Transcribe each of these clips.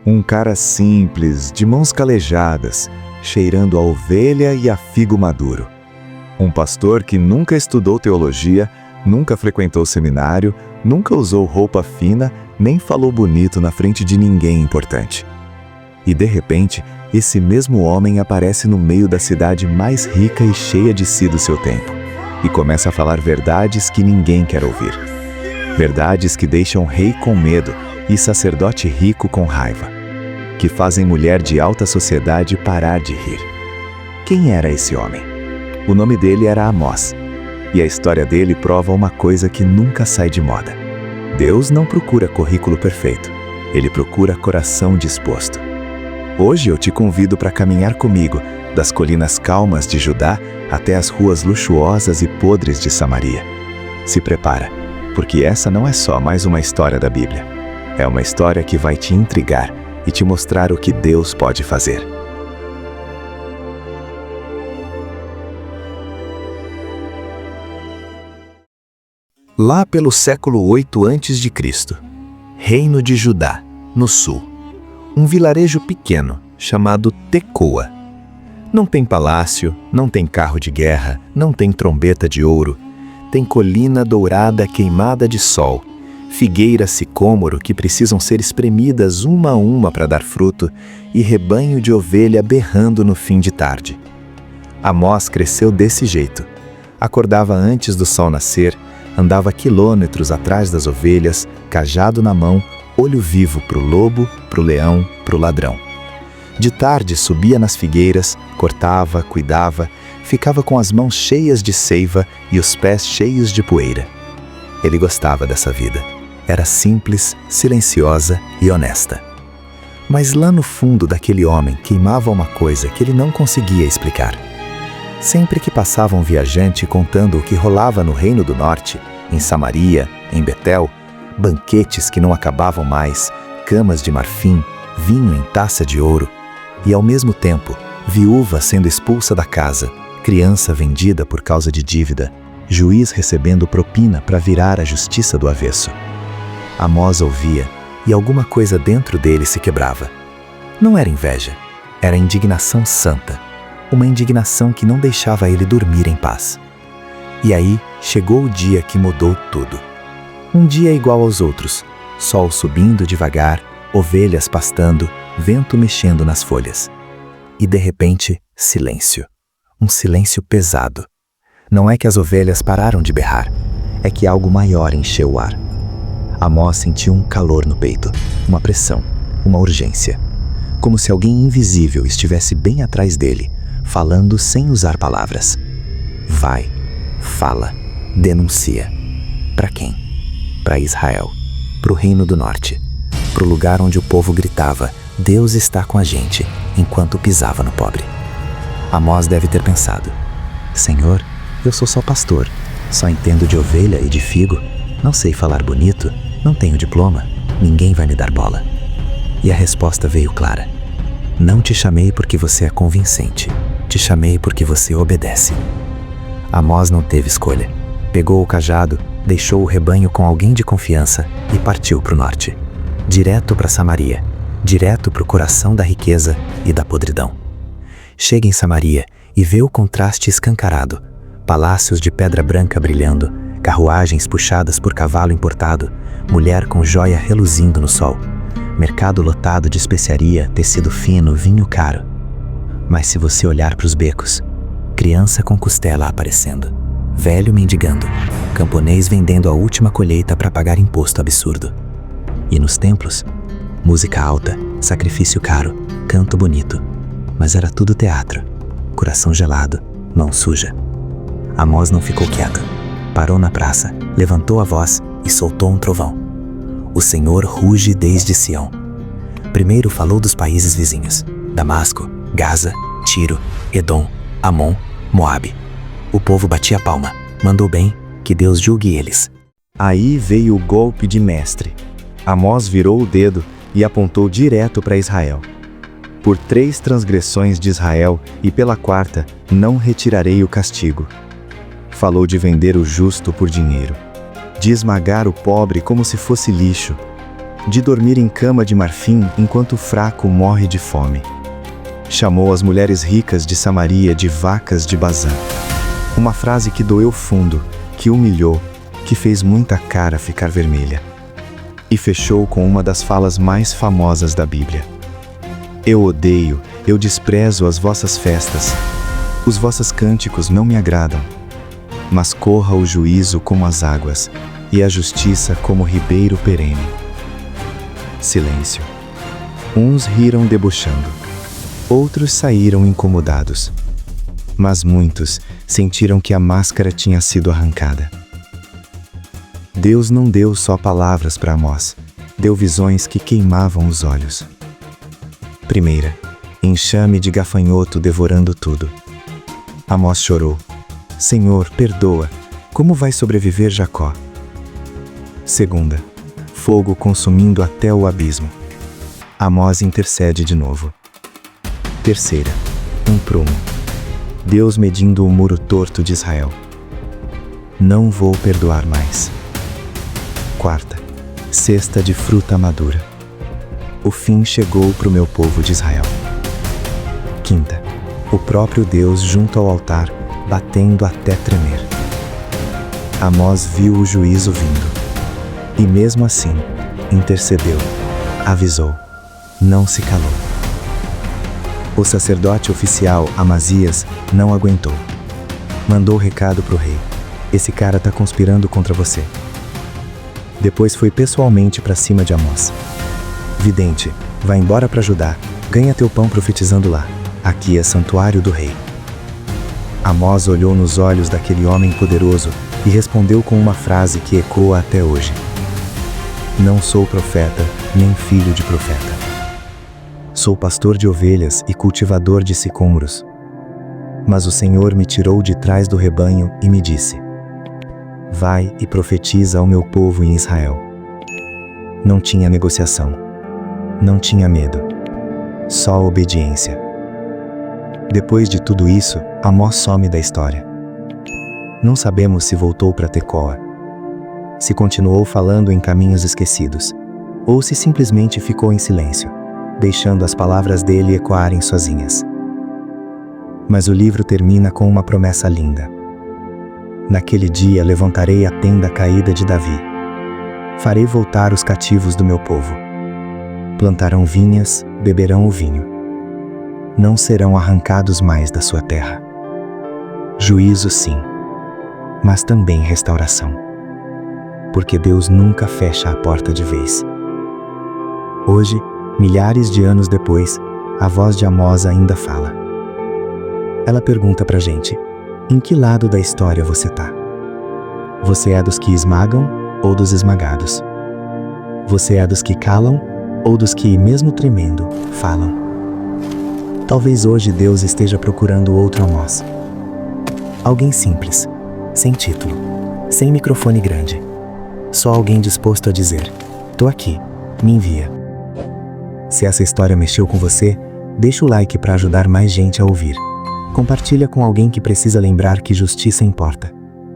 Um cara simples, de mãos calejadas, cheirando a ovelha e a figo maduro. Um pastor que nunca estudou teologia, nunca frequentou seminário, nunca usou roupa fina, nem falou bonito na frente de ninguém importante. E de repente, esse mesmo homem aparece no meio da cidade mais rica e cheia de si do seu tempo, e começa a falar verdades que ninguém quer ouvir. Verdades que deixam rei com medo e sacerdote rico com raiva, que fazem mulher de alta sociedade parar de rir. Quem era esse homem? O nome dele era Amós, e a história dele prova uma coisa que nunca sai de moda. Deus não procura currículo perfeito, Ele procura coração disposto. Hoje eu te convido para caminhar comigo das colinas calmas de Judá até as ruas luxuosas e podres de Samaria. Se prepara, porque essa não é só mais uma história da Bíblia. É uma história que vai te intrigar e te mostrar o que Deus pode fazer. Lá pelo século 8 a.C., Reino de Judá, no sul, um vilarejo pequeno chamado Tecoa. Não tem palácio, não tem carro de guerra, não tem trombeta de ouro. Tem colina dourada queimada de sol, figueira sicômoro que precisam ser espremidas uma a uma para dar fruto e rebanho de ovelha berrando no fim de tarde. Amós cresceu desse jeito. Acordava antes do sol nascer, andava quilômetros atrás das ovelhas, cajado na mão, olho vivo pro lobo, pro leão, pro ladrão. De tarde subia nas figueiras, cortava, cuidava, ficava com as mãos cheias de seiva e os pés cheios de poeira. Ele gostava dessa vida. Era simples, silenciosa e honesta. Mas lá no fundo daquele homem queimava uma coisa que ele não conseguia explicar. Sempre que passava um viajante contando o que rolava no Reino do Norte, em Samaria, em Betel, banquetes que não acabavam mais, camas de marfim, vinho em taça de ouro, e ao mesmo tempo, viúva sendo expulsa da casa, criança vendida por causa de dívida, juiz recebendo propina para virar a justiça do avesso. Amós ouvia e alguma coisa dentro dele se quebrava. Não era inveja, era indignação santa, uma indignação que não deixava ele dormir em paz. E aí chegou o dia que mudou tudo. Um dia igual aos outros, sol subindo devagar, ovelhas pastando, vento mexendo nas folhas. E de repente, silêncio. Um silêncio pesado. Não é que as ovelhas pararam de berrar, é que algo maior encheu o ar. Amós sentiu um calor no peito, uma pressão, uma urgência. Como se alguém invisível estivesse bem atrás dele, falando sem usar palavras. Vai, fala, denuncia. Para quem? Para Israel, para o Reino do Norte, para o lugar onde o povo gritava, Deus está com a gente, enquanto pisava no pobre. Amós deve ter pensado, Senhor, eu sou só pastor, só entendo de ovelha e de figo, não sei falar bonito, não tenho diploma, ninguém vai me dar bola. E a resposta veio clara. Não te chamei porque você é convincente, te chamei porque você obedece. Amós não teve escolha. Pegou o cajado, deixou o rebanho com alguém de confiança e partiu para o norte. Direto para Samaria, direto para o coração da riqueza e da podridão. Chega em Samaria e vê o contraste escancarado. Palácios de pedra branca brilhando, carruagens puxadas por cavalo importado, mulher com joia reluzindo no sol, mercado lotado de especiaria, tecido fino, vinho caro. Mas se você olhar para os becos, criança com costela aparecendo, velho mendigando, camponês vendendo a última colheita para pagar imposto absurdo. E nos templos, música alta, sacrifício caro, canto bonito, mas era tudo teatro, coração gelado, mão suja. Amós não ficou quieto, parou na praça, levantou a voz e soltou um trovão. O Senhor ruge desde Sião. Primeiro falou dos países vizinhos, Damasco, Gaza, Tiro, Edom, Amon, Moabe. O povo batia a palma, mandou bem, que Deus julgue eles. Aí veio o golpe de mestre. Amós virou o dedo e apontou direto para Israel. Por 3 transgressões de Israel e pela 4ª, não retirarei o castigo. Falou de vender o justo por dinheiro, de esmagar o pobre como se fosse lixo. de dormir em cama de marfim enquanto o fraco morre de fome. Chamou as mulheres ricas de Samaria de vacas de Bazã. Uma frase que doeu fundo, que humilhou, que fez muita cara ficar vermelha. E fechou com uma das falas mais famosas da Bíblia. Eu odeio, eu desprezo as vossas festas. Os vossos cânticos não me agradam. Mas corra o juízo como as águas, e a justiça como ribeiro perene. Silêncio. Uns riram debochando. Outros saíram incomodados. Mas muitos sentiram que a máscara tinha sido arrancada. Deus não deu só palavras para Amós, deu visões que queimavam os olhos. Primeira, enxame de gafanhoto devorando tudo. Amós chorou. Senhor, perdoa, como vai sobreviver Jacó? Segunda, fogo consumindo até o abismo. Amós intercede de novo. Terceira, um prumo. Deus medindo o muro torto de Israel. Não vou perdoar mais. Quarta, cesta de fruta madura. O fim chegou para o meu povo de Israel. Quinta, o próprio Deus junto ao altar, batendo até tremer. Amós viu o juízo vindo. E mesmo assim, intercedeu, avisou, não se calou. O sacerdote oficial, Amazias, não aguentou. Mandou recado pro rei. Esse cara tá conspirando contra você. Depois foi pessoalmente para cima de Amós. Vidente, vai embora para Judá, ganha teu pão profetizando lá. Aqui é santuário do rei. Amós olhou nos olhos daquele homem poderoso e respondeu com uma frase que ecoa até hoje. Não sou profeta, nem filho de profeta. Sou pastor de ovelhas e cultivador de sicômoros. Mas o Senhor me tirou de trás do rebanho e me disse: vai e profetiza ao meu povo em Israel. Não tinha negociação. Não tinha medo. Só obediência. Depois de tudo isso, Amós some da história. Não sabemos se voltou para Tecoa, se continuou falando em caminhos esquecidos, ou se simplesmente ficou em silêncio, deixando as palavras dele ecoarem sozinhas. Mas o livro termina com uma promessa linda. Naquele dia levantarei a tenda caída de Davi. Farei voltar os cativos do meu povo. Plantarão vinhas, beberão o vinho. Não serão arrancados mais da sua terra. Juízo sim, mas também restauração. Porque Deus nunca fecha a porta de vez. Hoje, milhares de anos depois, a voz de Amós ainda fala. Ela pergunta pra gente: em que lado da história você tá? Você é dos que esmagam ou dos esmagados? Você é dos que calam ou dos que, mesmo tremendo, falam? Talvez hoje Deus esteja procurando outro Amós. Alguém simples, sem título, sem microfone grande. Só alguém disposto a dizer: tô aqui, me envia. Se essa história mexeu com você, deixa o like para ajudar mais gente a ouvir. Compartilha com alguém que precisa lembrar que justiça importa.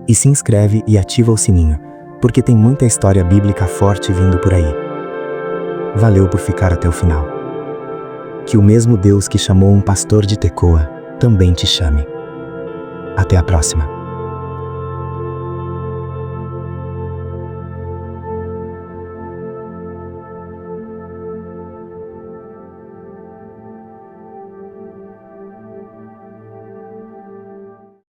E se inscreve e ativa o sininho, porque tem muita história bíblica forte vindo por aí. Valeu por ficar até o final. Que o mesmo Deus que chamou um pastor de Tecoa também te chame. Até a próxima.